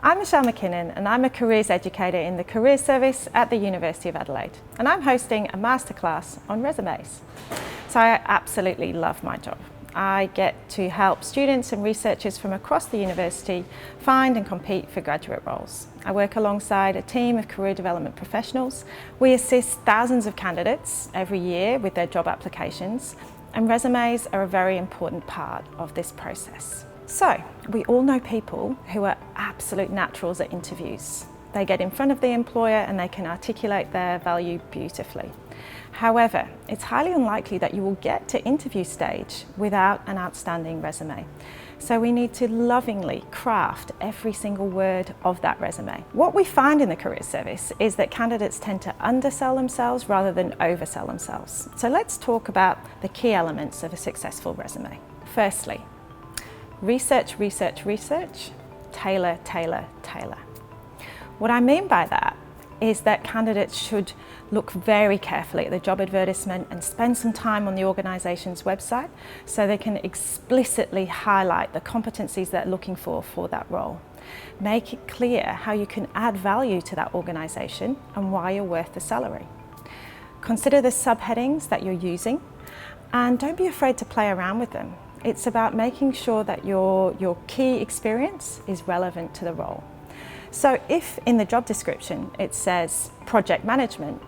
I'm Mckinnon and I'm a careers educator in the Careers Service at the University of Adelaide, and I'm hosting a masterclass on resumes. So I absolutely love my job. I get to help students and researchers from across the university find and compete for graduate roles. I work alongside a team of career development professionals. We assist thousands of candidates every year with their job applications, and resumes are a very important part of this process. So, we all know people who are absolute naturals at interviews. They get in front of the employer and they can articulate their value beautifully. However, it's highly unlikely that you will get to interview stage without an outstanding resume. So we need to lovingly craft every single word of that resume. What we find in the Careers Service is that candidates tend to undersell themselves rather than oversell themselves. So let's talk about the key elements of a successful resume. Firstly, research, research, research, tailor, tailor, tailor. What I mean by that is that candidates should look very carefully at the job advertisement and spend some time on the organisation's website so they can explicitly highlight the competencies they're looking for that role. Make it clear how you can add value to that organisation and why you're worth the salary. Consider the subheadings that you're using and don't be afraid to play around with them. It's about making sure that your key experience is relevant to the role. So if in the job description it says project management,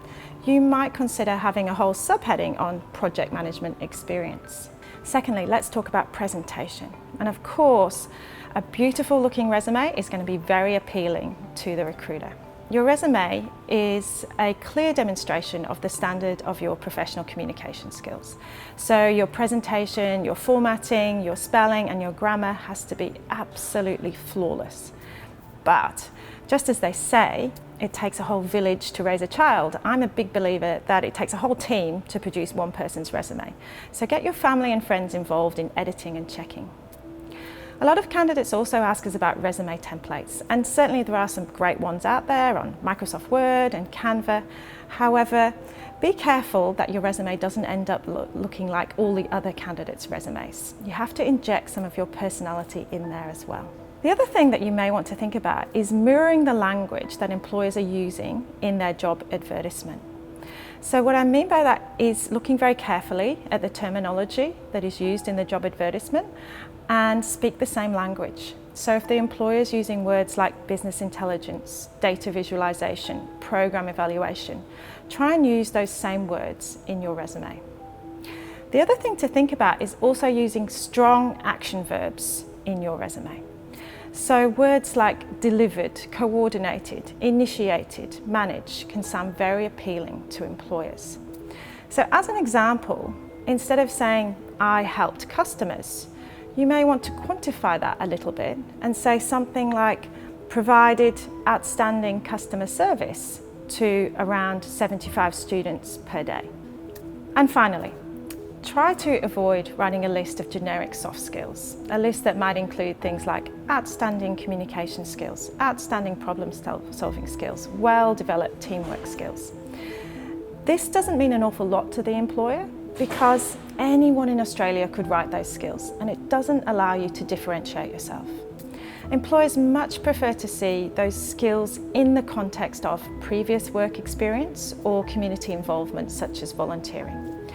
you might consider having a whole subheading on project management experience. Secondly, let's talk about presentation. And of course, a beautiful looking resume is going to be very appealing to the recruiter. Your resume is a clear demonstration of the standard of your professional communication skills. So your presentation, your formatting, your spelling and your grammar has to be absolutely flawless. But just as they say, it takes a whole village to raise a child, I'm a big believer that it takes a whole team to produce one person's resume. So get your family and friends involved in editing and checking. A lot of candidates also ask us about resume templates, and certainly there are some great ones out there on Microsoft Word and Canva. However, be careful that your resume doesn't end up looking like all the other candidates' resumes. You have to inject some of your personality in there as well. The other thing that you may want to think about is mirroring the language that employers are using in their job advertisement. So what I mean by that is looking very carefully at the terminology that is used in the job advertisement and speak the same language. So if the employer is using words like business intelligence, data visualization, program evaluation, try and use those same words in your resume. The other thing to think about is also using strong action verbs in your resume. So words like delivered, coordinated, initiated, managed can sound very appealing to employers. So as an example, instead of saying, I helped customers, you may want to quantify that a little bit and say something like, provided outstanding customer service to around 75 students per day. And finally, try to avoid writing a list of generic soft skills, a list that might include things like outstanding communication skills, outstanding problem-solving skills, well-developed teamwork skills. This doesn't mean an awful lot to the employer because anyone in Australia could write those skills, and it doesn't allow you to differentiate yourself. Employers much prefer to see those skills in the context of previous work experience or community involvement such as volunteering.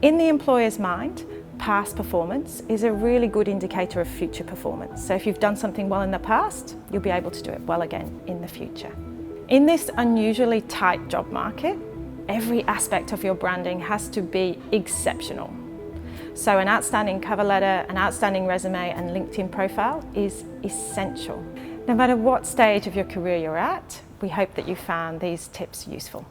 In the employer's mind, past performance is a really good indicator of future performance. So if you've done something well in the past, you'll be able to do it well again in the future. In this unusually tight job market, every aspect of your branding has to be exceptional. So an outstanding cover letter, an outstanding resume and LinkedIn profile is essential. No matter what stage of your career you're at, we hope that you found these tips useful.